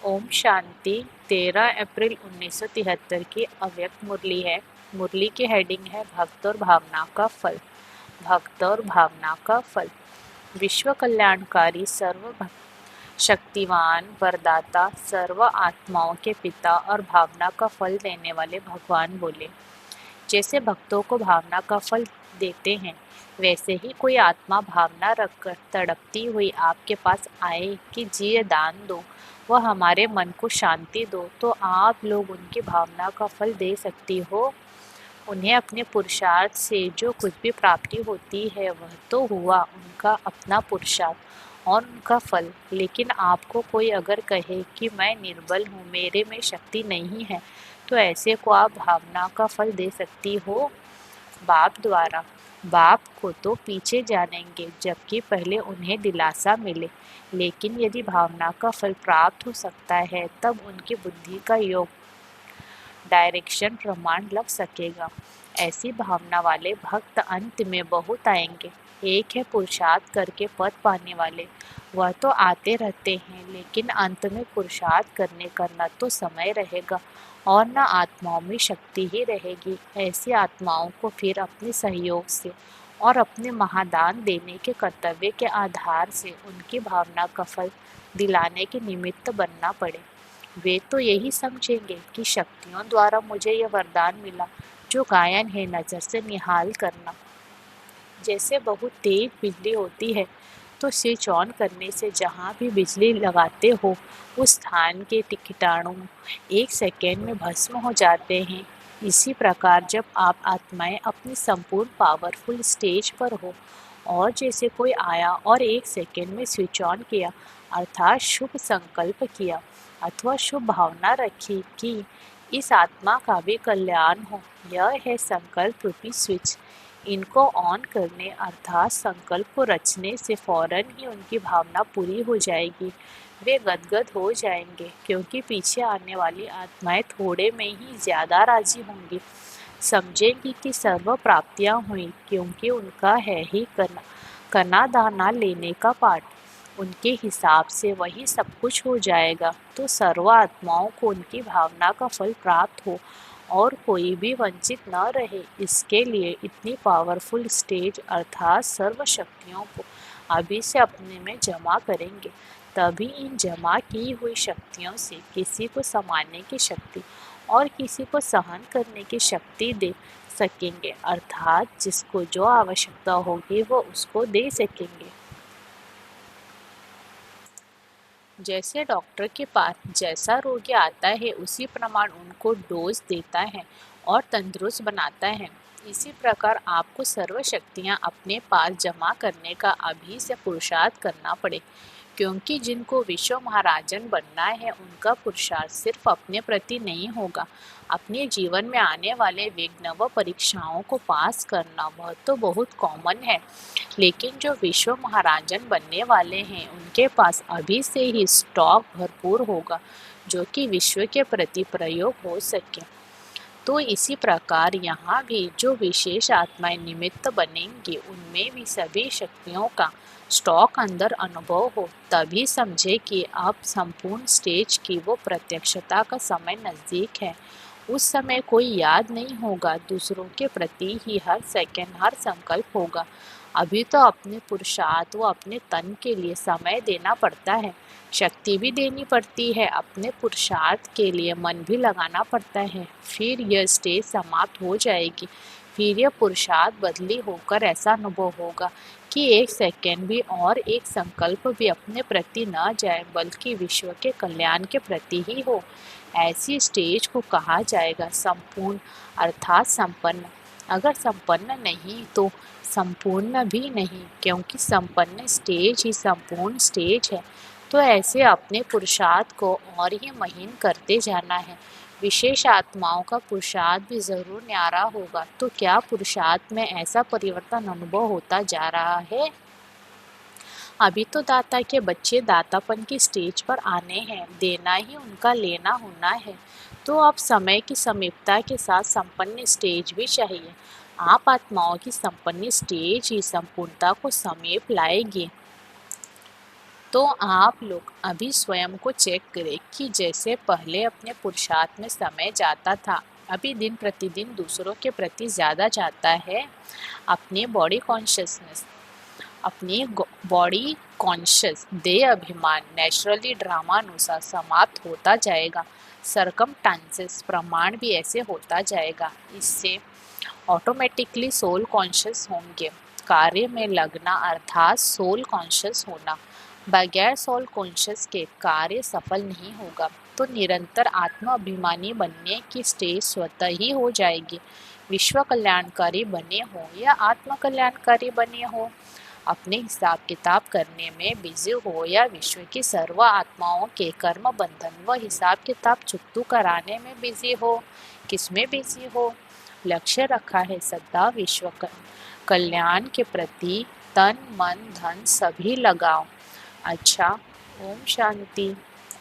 ओम शांति। 13 अप्रैल 1973 की अव्यक्त मुरली है। मुरली की हेडिंग है भक्त और भावना का फल। भक्त और भावना का फल। विश्व कल्याणकारी सर्व शक्तिवान वरदाता सर्व आत्माओं के पिता और भावना का फल देने वाले भगवान बोले, जैसे भक्तों को भावना का फल देते हैं, वैसे ही कोई आत्मा भावना रखकर तड़पती हुई आपके पास आए कि जी ये दान दो, वह हमारे मन को शांति दो, तो आप लोग उनकी भावना का फल दे सकती हो। उन्हें अपने पुरुषार्थ से जो कुछ भी प्राप्ति होती है वह तो हुआ उनका अपना पुरुषार्थ और उनका फल। लेकिन आपको कोई अगर कहे कि मैं निर्बल हूँ, मेरे में शक्ति नहीं है, तो ऐसे को आप भावना का फल दे सकती हो बाप द्वारा। बाप को तो पीछे जानेंगे जबकि पहले उन्हें दिलासा मिले, लेकिन यदि भावना का फल प्राप्त हो सकता है तब उनकी बुद्धि का योग डायरेक्शन प्रमाण लग सकेगा। ऐसी भावना वाले भक्त अंत में बहुत आएंगे। एक है पुरुषार्थ करके पद पाने वाले, वह तो आते रहते हैं, लेकिन अंत में पुरुषार्थ करने का न तो समय रहेगा और न आत्माओं में शक्ति ही रहेगी। ऐसी आत्माओं को फिर अपने सहयोग से और अपने महादान देने के कर्तव्य के आधार से उनकी भावना का फल दिलाने के निमित्त बनना पड़े। वे तो यही समझेंगे कि शक्तियों द्वारा मुझे यह वरदान मिला जो गायन है नज़र से निहाल करना। जैसे बहुत तेज बिजली होती है तो स्विच ऑन करने से जहाँ भी बिजली लगाते हो उस स्थान के कीटाणु 1 सेकेंड में भस्म हो जाते हैं। इसी प्रकार जब आप आत्माएं अपनी संपूर्ण पावरफुल स्टेज पर हो और जैसे कोई आया और 1 सेकेंड में स्विच ऑन किया, अर्थात शुभ संकल्प किया अथवा शुभ भावना रखी कि इस आत्मा का भी कल्याण हो, यह है संकल्प रूपी स्विच। इनको ऑन करने अर्थात संकल्प को रचने से फौरन ही उनकी भावना पूरी हो जाएगी। वे गदगद हो जाएंगे क्योंकि पीछे आने वाली आत्माएं थोड़े में ही ज़्यादा राजी होंगी। समझेंगी कि सर्व प्राप्तियां हुई क्योंकि उनका है ही कना दाना लेने का पाठ। उनके हिसाब से वही सब कुछ हो जाएगा, तो सर्व आत्माओं को उनकी भावना का फल प्राप्त हो और कोई भी वंचित न रहे। इसके लिए इतनी पावरफुल स्टेज अर्थात सर्व शक्तियों को अभी से अपने में जमा करेंगे, तभी इन जमा की हुई शक्तियों से किसी को समाने की शक्ति और किसी को सहन करने की शक्ति दे सकेंगे, अर्थात जिसको जो आवश्यकता होगी वो उसको दे सकेंगे। जैसे डॉक्टर के पास जैसा रोगी आता है उसी प्रमाण उनको डोज देता है और तंदुरुस्त बनाता है, इसी प्रकार आपको सर्व शक्तियाँ अपने पास जमा करने का अभी से पुरुषार्थ करना पड़े, क्योंकि जिनको विश्व महाराजन बनना है उनका पुरुषार्थ सिर्फ अपने प्रति नहीं होगा, अपने जीवन में आने वाले विघ्न व परीक्षाओं को पास करना वह तो बहुत कॉमन है। लेकिन जो विश्व महाराजन बनने वाले हैं उनके पास अभी से ही स्टॉक भरपूर होगा जो कि विश्व के प्रति प्रयोग हो सके। तो इसी प्रकार यहाँ भी जो विशेष आत्माएं निमित्त बनेंगी उनमें भी सभी शक्तियों का स्टॉक अंदर अनुभव हो, तभी समझे कि अब संपूर्ण स्टेज की वो प्रत्यक्षता का समय नज़दीक है। उस समय कोई याद नहीं होगा, दूसरों के प्रति ही हर सेकंड हर संकल्प होगा। अभी तो अपने पुरुषार्थ व अपने तन के लिए समय देना पड़ता है, शक्ति भी देनी पड़ती है, अपने पुरुषार्थ के लिए मन भी लगाना पड़ता है। फिर यह स्टेज समाप्त हो जाएगी, फिर यह पुरुषार्थ बदली होकर ऐसा अनुभव होगा कि 1 सेकेंड भी और एक संकल्प भी अपने प्रति न जाए बल्कि विश्व के कल्याण के प्रति ही हो। ऐसी स्टेज को कहा जाएगा संपूर्ण अर्थात संपन्न। अगर संपन्न नहीं तो संपूर्ण भी नहीं, क्योंकि संपन्न स्टेज ही संपूर्ण स्टेज है। तो ऐसे अपने पुरुषार्थ को और ही महीन करते जाना है। विशेष आत्माओं का पुरुषार्थ भी जरूर न्यारा होगा। तो क्या पुरुषार्थ में ऐसा परिवर्तन अनुभव होता जा रहा है? अभी तो दाता के बच्चे दातापन की स्टेज पर आने हैं, देना ही उनका लेना होना है। तो अब समय की समीपता के साथ संपन्न स्टेज भी चाहिए। आप आत्माओं की संपन्न स्टेज ही संपूर्णता को समीप लाएगी। तो आप लोग अभी स्वयं को चेक करें कि जैसे पहले अपने पुरुषार्थ में समय जाता था, अभी दिन प्रतिदिन दूसरों के प्रति ज़्यादा जाता है। अपनी बॉडी कॉन्शियसनेस, अपनी बॉडी कॉन्शियस देह अभिमान नेचुरली ड्रामा अनुसार समाप्त होता जाएगा। सरकमस्टांसेस प्रमाण भी ऐसे होता जाएगा। इससे ऑटोमेटिकली सोल कॉन्शियस होंगे। कार्य में लगना अर्थात सोल कॉन्शियस होना। बगैर सोल कॉन्शियस के कार्य सफल नहीं होगा। तो निरंतर आत्म अभिमानी बनने की स्टेज स्वतः ही हो जाएगी। विश्व कल्याणकारी बने हो या आत्म कल्याणकारी बने हो, अपने हिसाब किताब करने में बिजी हो या विश्व की सर्व आत्माओं के कर्म बंधन व हिसाब किताब चुकतू कराने में बिजी हो, किसमें बिजी हो? लक्ष्य रखा है सदा विश्व कल्याण के प्रति तन मन धन सभी लगाओ। अच्छा, ओम शांति।